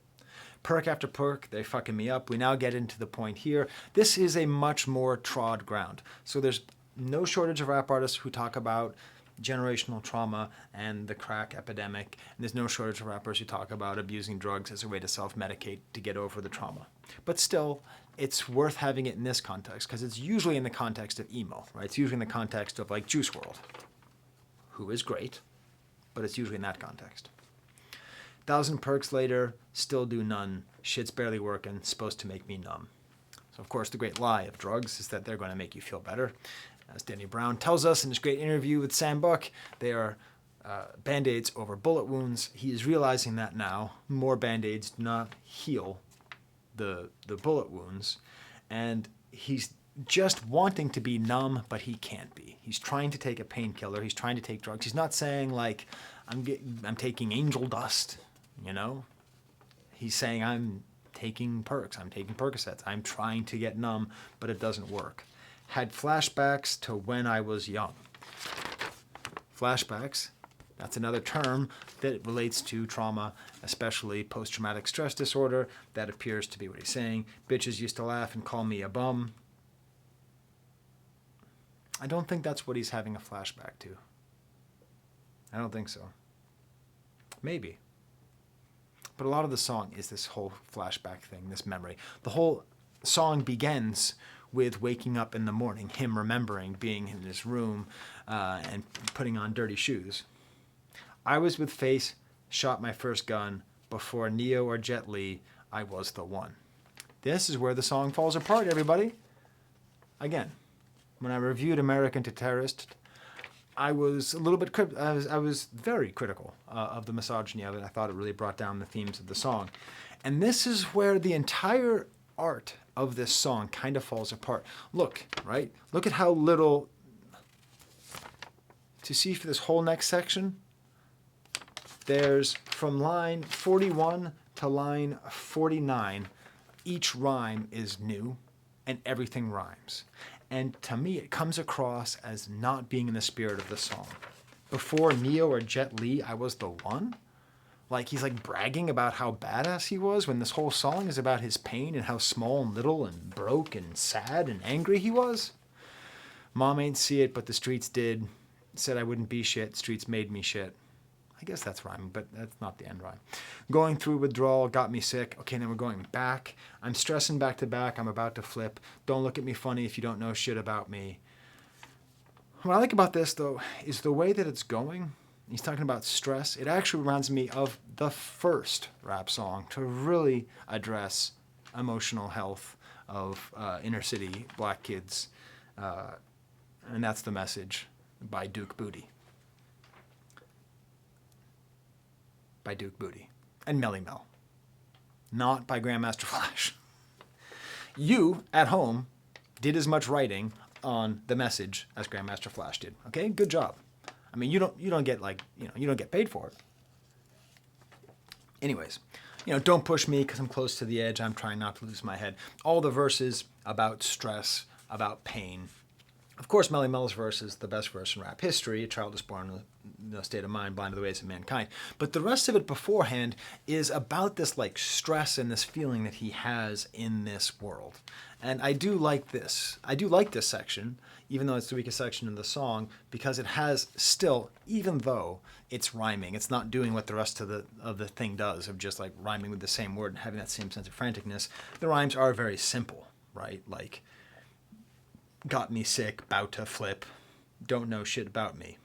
Perk after perk, they're fucking me up. We now get into the point here. This is a much more trod ground. So there's no shortage of rap artists who talk about generational trauma and the crack epidemic. And there's no shortage of rappers who talk about abusing drugs as a way to self-medicate to get over the trauma. But still, it's worth having it in this context because it's usually in the context of emo, right? It's usually in the context of like Juice WRLD, who is great, but it's usually in that context. 1,000 perks later, still do none. Shit's barely working, supposed to make me numb. So of course the great lie of drugs is that they're going to make you feel better. As Danny Brown tells us in his great interview with Sam Buck, they are Band-Aids over bullet wounds. He is realizing that now. More Band-Aids do not heal the bullet wounds. And he's just wanting to be numb, but he can't be. He's trying to take a painkiller. He's trying to take drugs. He's not saying like, I'm taking angel dust, He's saying I'm taking perks. I'm taking Percocets. I'm trying to get numb, but it doesn't work. Had flashbacks to when I was young. Flashbacks, That's another term that relates to trauma, especially post-traumatic stress disorder. That appears to be what he's saying. Bitches used to laugh and call me a bum. I don't think that's what he's having a flashback to. I don't think so. Maybe. But a lot of the song is this whole flashback thing, this memory. The whole song begins with waking up in the morning, him remembering being in his room and putting on dirty shoes. I was with Face, shot my first gun. Before Neo or Jet Li, I was the one. This is where the song falls apart, everybody. Again, when I reviewed American to Terrorist, I was a little bit I was very critical of the misogyny of it. I thought it really brought down the themes of the song. And this is where the entire art of this song kind of falls apart. Look, right? Look at how little to see for this whole next section. There's from line 41 to line 49, each rhyme is new and everything rhymes. And to me, it comes across as not being in the spirit of the song. Before Neo or Jet Li, I was the one. Like he's like bragging about how badass he was when this whole song is about his pain and how small and little and broke and sad and angry he was. Mom ain't see it, but the streets did. Said I wouldn't be shit. Streets made me shit. I guess that's rhyming, but that's not the end rhyme. Going through withdrawal got me sick. Okay, then we're going back. I'm stressing back to back. I'm about to flip. Don't look at me funny if you don't know shit about me. What I like about this, though, is the way that it's going. He's talking about stress. It actually reminds me of the first rap song to really address emotional health of inner city black kids. And that's The Message by Duke Booty. By Duke Booty and Melly Mel, not by Grandmaster Flash. You, at home, did as much writing on The Message as Grandmaster Flash did. Okay, good job. I mean, you don't get you don't get paid for it. Anyways, don't push me because I'm close to the edge. I'm trying not to lose my head. All the verses about stress, about pain. Of course, Melly Mel's verse is the best verse in rap history. A child is born in the state of mind, blind to the ways of mankind. But the rest of it beforehand is about this like stress and this feeling that he has in this world. And I do like this. I do like this section, even though it's the weakest section in the song, because it has still, even though it's rhyming, it's not doing what the rest of the thing does, of just like rhyming with the same word and having that same sense of franticness. The rhymes are very simple, right? Like, got me sick, bout to flip, don't know shit about me.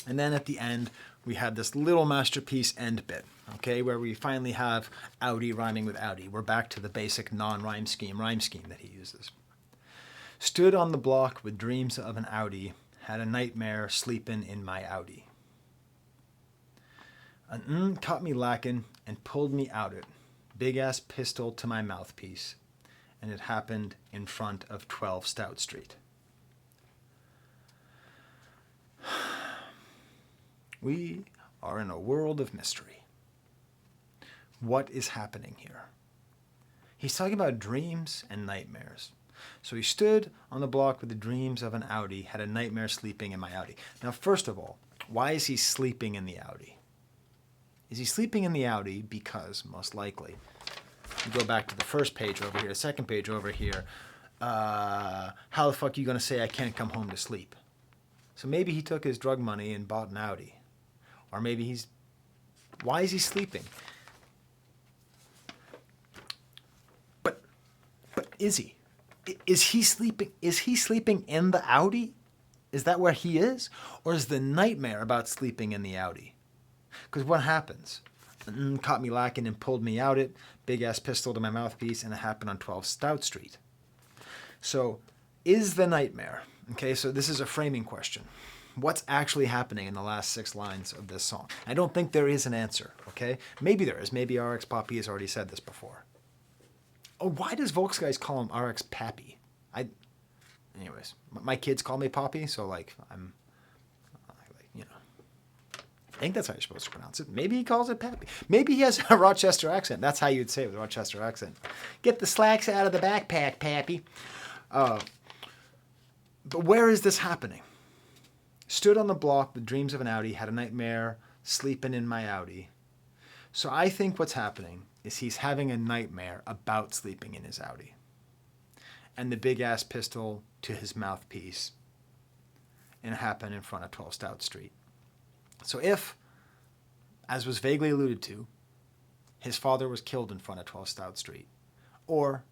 And then at the end, we have this little masterpiece end bit, okay, where we finally have Audi rhyming with Audi. We're back to the basic non-rhyme scheme, rhyme scheme that he uses. Stood on the block with dreams of an Audi, had a nightmare sleeping in my Audi. An caught me lacking and pulled me out it, big-ass pistol to my mouthpiece. And it happened in front of 12 Stout Street. We are in a world of mystery. What is happening here? He's talking about dreams and nightmares. So he stood on the block with the dreams of an Audi, had a nightmare sleeping in my Audi. Now, first of all, why is he sleeping in the Audi? Is he sleeping in the Audi because, most likely, you go back to the first page over here, the second page over here. How the fuck are you going to say I can't come home to sleep? So maybe he took his drug money and bought an Audi. Or maybe why is he sleeping? But is he? Is he sleeping? Is he sleeping in the Audi? Is that where he is? Or is the nightmare about sleeping in the Audi? Because what happens? Caught me lacking and pulled me out it, big-ass pistol to my mouthpiece, and it happened on 12 Stout Street. So, is the nightmare, okay, so this is a framing question. What's actually happening in the last 6 lines of this song? I don't think there is an answer, okay? Maybe there is. Maybe RX Papi has already said this before. Oh, why does Volksguys call him RX Papi? Anyways, my kids call me Papi, so, like, I think that's how you're supposed to pronounce it. Maybe he calls it Pappy. Maybe he has a Rochester accent. That's how you'd say it with a Rochester accent. Get the slacks out of the backpack, Pappy. But where is this happening? Stood on the block with dreams of an Audi, had a nightmare, sleeping in my Audi. So I think what's happening is he's having a nightmare about sleeping in his Audi. And the big ass pistol to his mouthpiece, and it happened in front of 12 Stout Street. So if, as was vaguely alluded to, his father was killed in front of 12 Stout Street, or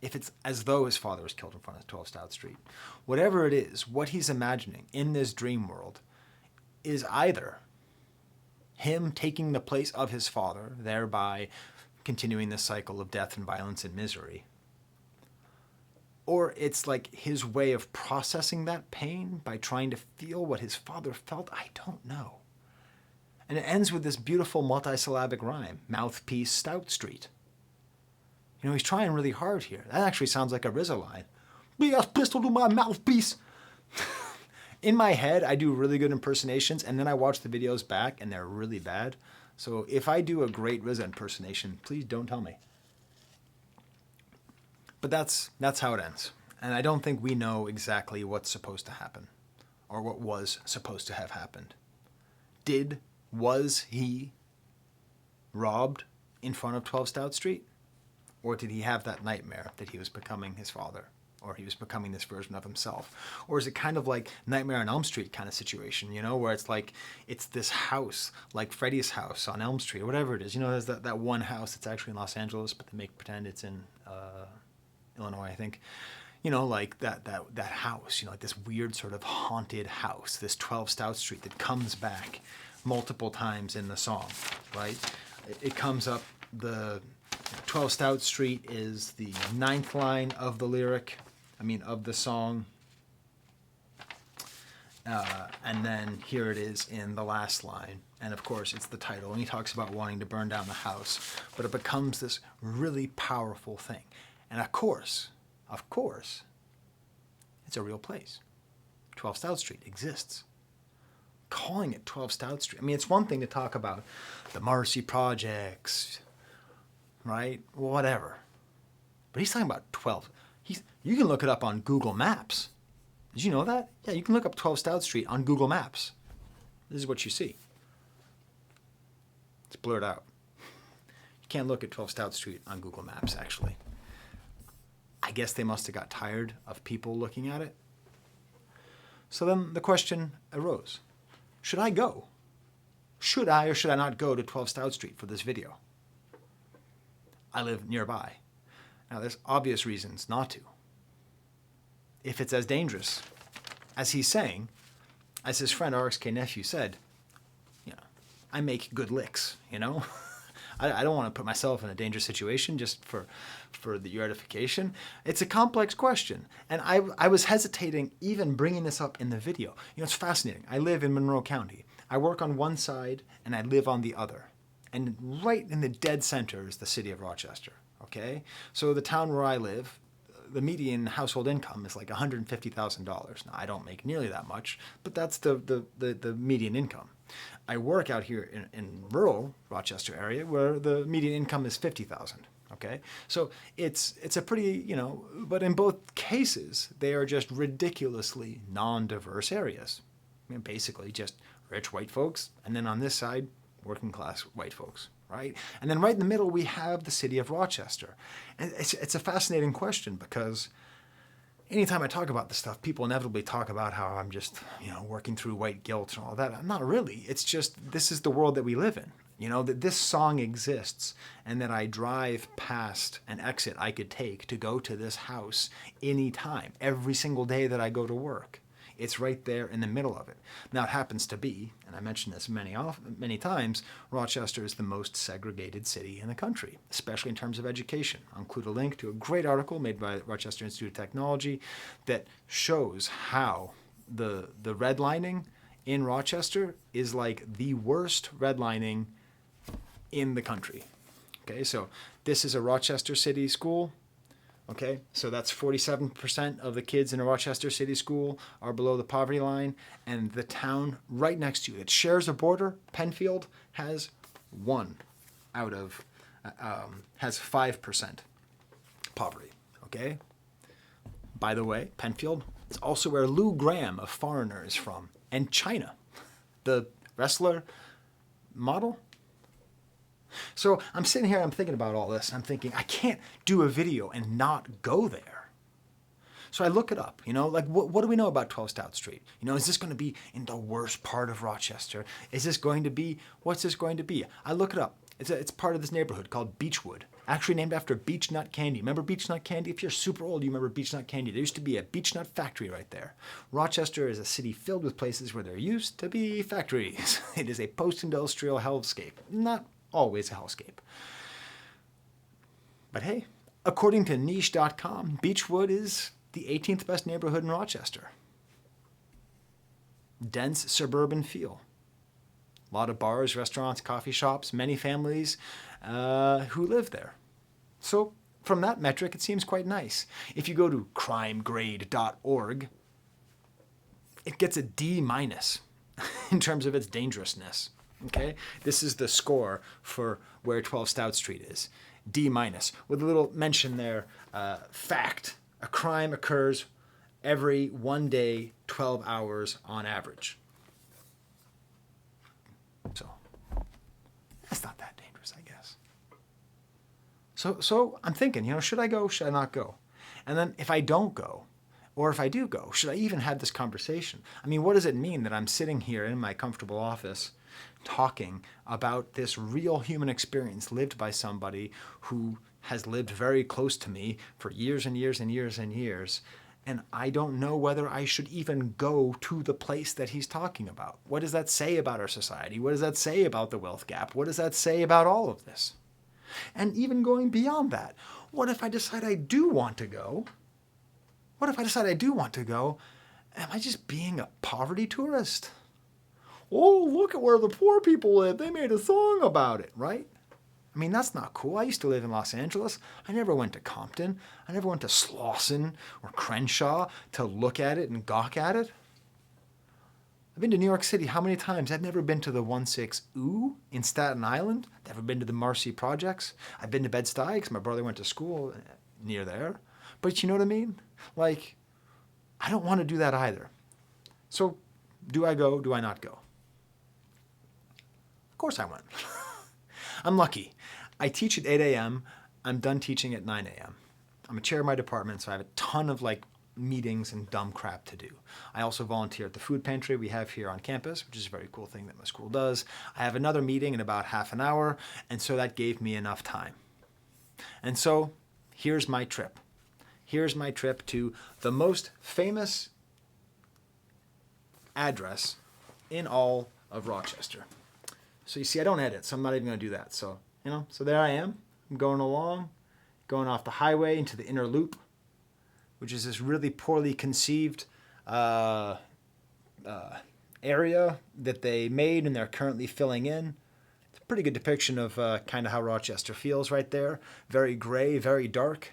if it's as though his father was killed in front of 12 Stout Street, whatever it is, what he's imagining in this dream world is either him taking the place of his father, thereby continuing the cycle of death and violence and misery, or it's like his way of processing that pain by trying to feel what his father felt. I don't know. And it ends with this beautiful multisyllabic rhyme, mouthpiece Stout Street. You know, he's trying really hard here. That actually sounds like a RZA line. Big ass pistol to my mouthpiece. In my head, I do really good impersonations, and then I watch the videos back, and they're really bad. So if I do a great RZA impersonation, please don't tell me. But that's how it ends. And I don't think we know exactly what's supposed to happen, or what was supposed to have happened. Was he robbed in front of 12 Stout Street? Or did he have that nightmare that he was becoming his father? Or he was becoming this version of himself? Or is it kind of like Nightmare on Elm Street kind of situation, you know, where it's like, it's this house, like Freddy's house on Elm Street, or whatever it is. You know, there's that one house that's actually in Los Angeles, but they make pretend it's in Illinois, I think. You know, like that house, you know, like this weird sort of haunted house, this 12 Stout Street that comes back multiple times in the song, right? It comes up, the 12 Stout Street is the 9th line of the lyric, of the song. And then here it is in the last line. And of course, it's the title. And he talks about wanting to burn down the house. But it becomes this really powerful thing. And of course, it's a real place. 12 Stout Street exists. Calling it 12 Stout Street. It's one thing to talk about the Marcy Projects, right? Whatever. But he's talking about 12. You can look it up on Google Maps. Did you know that? Yeah, you can look up 12 Stout Street on Google Maps. This is what you see. It's blurred out. You can't look at 12 Stout Street on Google Maps, actually. I guess they must have got tired of people looking at it. So then the question arose. Should I go? Should I or should I not go to 12 Stout Street for this video? I live nearby. Now, there's obvious reasons not to. If it's as dangerous as he's saying, as his friend RXK Nephew said, I make good licks, I don't want to put myself in a dangerous situation just for your edification. It's a complex question. And I was hesitating even bringing this up in the video. It's fascinating. I live in Monroe County. I work on one side and I live on the other. And right in the dead center is the city of Rochester, okay? So the town where I live, the median household income is like $150,000. Now, I don't make nearly that much, but that's the median income. I work out here in rural Rochester area where the median income is $50,000. Okay, so it's a pretty, but in both cases they are just ridiculously non-diverse areas. Basically just rich white folks, and then on this side, working class white folks, right? And then right in the middle we have the city of Rochester, and it's a fascinating question because anytime I talk about this stuff, people inevitably talk about how I'm just, working through white guilt and all that. I'm not really. It's just, this is the world that we live in. That this song exists and that I drive past an exit I could take to go to this house anytime, every single day that I go to work. It's right there in the middle of it. Now, it happens to be, and I mentioned this many times, Rochester is the most segregated city in the country, especially in terms of education. I'll include a link to a great article made by Rochester Institute of Technology that shows how the redlining in Rochester is like the worst redlining in the country. Okay, so this is a Rochester City school. Okay, so that's 47% of the kids in a Rochester City school are below the poverty line, and the town right next to you, it shares a border, Penfield, has 5% poverty. Okay, by the way, Penfield is also where Lou Graham of Foreigner is from, and China, the wrestler model. So I'm sitting here, I'm thinking about all this. I'm thinking, I can't do a video and not go there. So I look it up, like what do we know about 12 Stout Street? Is this going to be in the worst part of Rochester? Is this going to be, what's this going to be? I look it up. It's part of this neighborhood called Beechwood, actually named after beech nut candy. Remember beech nut candy? If you're super old, you remember beech nut candy. There used to be a beech nut factory right there. Rochester is a city filled with places where there used to be factories. It is a post-industrial hellscape, not always a hellscape. But hey, according to niche.com, Beechwood is the 18th best neighborhood in Rochester. Dense suburban feel. A lot of bars, restaurants, coffee shops, many families who live there. So from that metric, it seems quite nice. If you go to crimegrade.org, it gets a D- in terms of its dangerousness. Okay, this is the score for where 12 Stout Street is. D-, with a little mention there, fact, a crime occurs every 1 day, 12 hours on average. So that's not that dangerous, I guess. So I'm thinking, should I go, should I not go? And then if I don't go, or if I do go, should I even have this conversation? I mean, what does it mean that I'm sitting here in my comfortable office talking about this real human experience lived by somebody who has lived very close to me for years and years and years and years, and I don't know whether I should even go to the place that he's talking about? What does that say about our society? What does that say about the wealth gap? What does that say about all of this? And even going beyond that, what if I decide I do want to go? What if I decide I do want to go? Am I just being a poverty tourist? Oh, look at where the poor people live. They made a song about it, right? I mean, that's not cool. I used to live in Los Angeles. I never went to Compton. I never went to Slauson or Crenshaw to look at it and gawk at it. I've been to New York City how many times? I've never been to the 16 Ooh in Staten Island. Never been to the Marcy Projects. I've been to Bed-Stuy because my brother went to school near there. But you know what I mean? Like, I don't want to do that either. So, do I go? Do I not go? Of course I went. I'm lucky. I teach at 8 a.m. I'm done teaching at 9 a.m. I'm a chair of my department, so I have a ton of meetings and dumb crap to do. I also volunteer at the food pantry we have here on campus, which is a very cool thing that my school does. I have another meeting in about half an hour, and so that gave me enough time. And so here's my trip. Here's my trip to the most famous address in all of Rochester. So you see, I don't edit, so I'm not even going to do that. So, so there I am. I'm going along, going off the highway into the inner loop, which is this really poorly conceived area that they made and they're currently filling in. It's a pretty good depiction of kind of how Rochester feels right there. Very gray, very dark.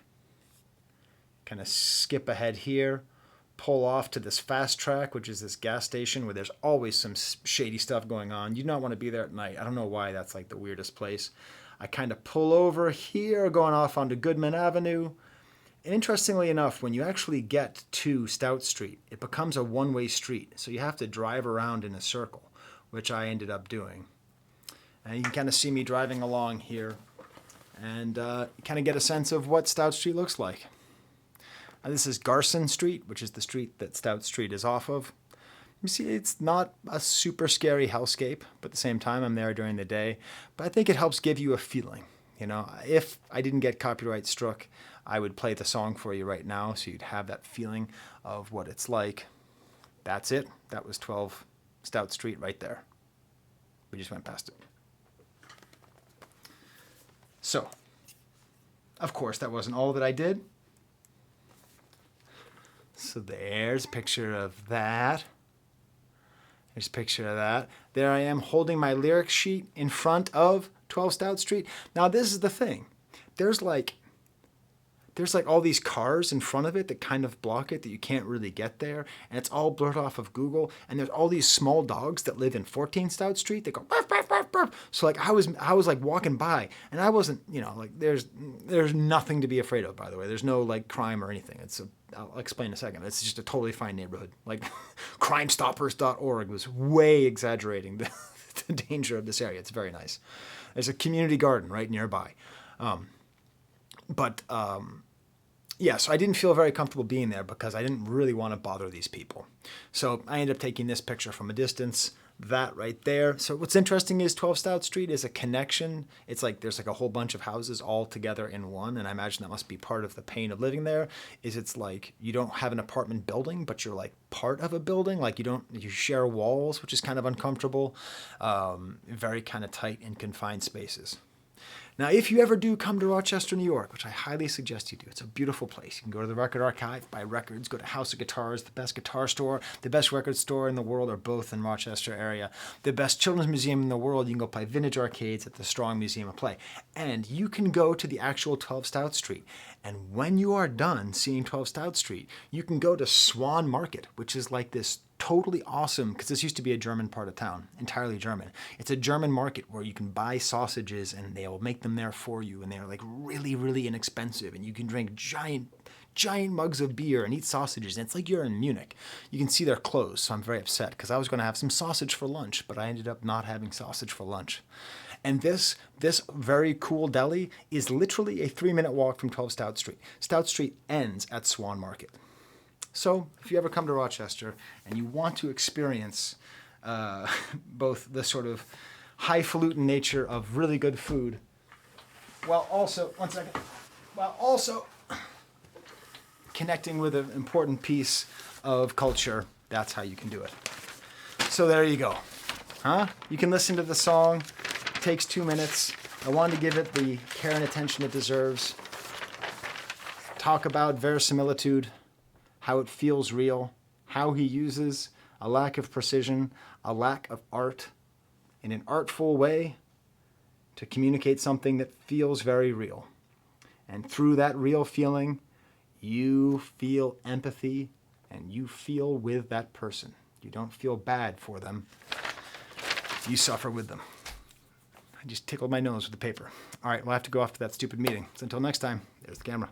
Kind of skip ahead here, pull off to this fast track, which is this gas station where there's always some shady stuff going on. You don't want to be there at night. I don't know why that's the weirdest place. I kind of pull over here, going off onto Goodman Avenue. And interestingly enough, when you actually get to Stout Street, it becomes a one-way street. So you have to drive around in a circle, which I ended up doing. And you can kind of see me driving along here and kind of get a sense of what Stout Street looks like. This is Garson Street, which is the street that Stout Street is off of. You see, it's not a super scary hellscape, but at the same time, I'm there during the day. But I think it helps give you a feeling. If I didn't get copyright struck, I would play the song for you right now, so you'd have that feeling of what it's like. That's it. That was 12 Stout Street right there. We just went past it. So, of course, that wasn't all that I did. So there's a picture of that. There's a picture of that. There I am holding my lyric sheet in front of 12 Stout Street. Now this is the thing. There's all these cars in front of it that kind of block it that you can't really get there. And it's all blurred off of Google. And there's all these small dogs that live in 14 Stout Street that go, ruff, ruff, ruff, burp, burp. So like I was like walking by, and I wasn't, like there's nothing to be afraid of, by the way. There's no like crime or anything. I'll explain in a second. It's just a totally fine neighborhood. Like crimestoppers.org was way exaggerating the danger of this area. It's very nice. There's a community garden right nearby. Yeah, so I didn't feel very comfortable being there because I didn't really want to bother these people. So I ended up taking this picture from a distance, that right there. So what's interesting is 12 Stout Street is a connection. It's like there's like a whole bunch of houses all together in one, and I imagine that must be part of the pain of living there, is it's like you don't have an apartment building, but you're like part of a building. Like you share walls, which is kind of uncomfortable. Very kind of tight and confined spaces. Now, if you ever do come to Rochester, New York, which I highly suggest you do, it's a beautiful place. You can go to the Record Archive, buy records, go to House of Guitars, the best guitar store, the best record store in the world, are both in Rochester area. The best children's museum in the world, you can go play vintage arcades at the Strong Museum of Play. And you can go to the actual 12 Stout Street. And when you are done seeing 12 Stout Street, you can go to Swan Market, which is like this totally awesome, because this used to be a German part of town, entirely German. It's a German market where you can buy sausages and they'll make them there for you, and they're like really, really inexpensive, and you can drink giant mugs of beer and eat sausages, and it's like you're in Munich. You can see they're closed, so I'm very upset because I was going to have some sausage for lunch, but I ended up not having sausage for lunch. And this very cool deli is literally a 3-minute walk from 12 Stout Street. Stout Street ends at Swan Market. So if you ever come to Rochester and you want to experience both the sort of highfalutin nature of really good food, while also connecting with an important piece of culture, that's how you can do it. So there you go. You can listen to the song. It takes 2 minutes. I wanted to give it the care and attention it deserves. Talk about verisimilitude, how it feels real, how he uses a lack of precision, a lack of art, in an artful way to communicate something that feels very real. And through that real feeling, you feel empathy and you feel with that person. You don't feel bad for them. You suffer with them. I just tickled my nose with the paper. All right, well, I have to go off to that stupid meeting. So until next time, there's the camera.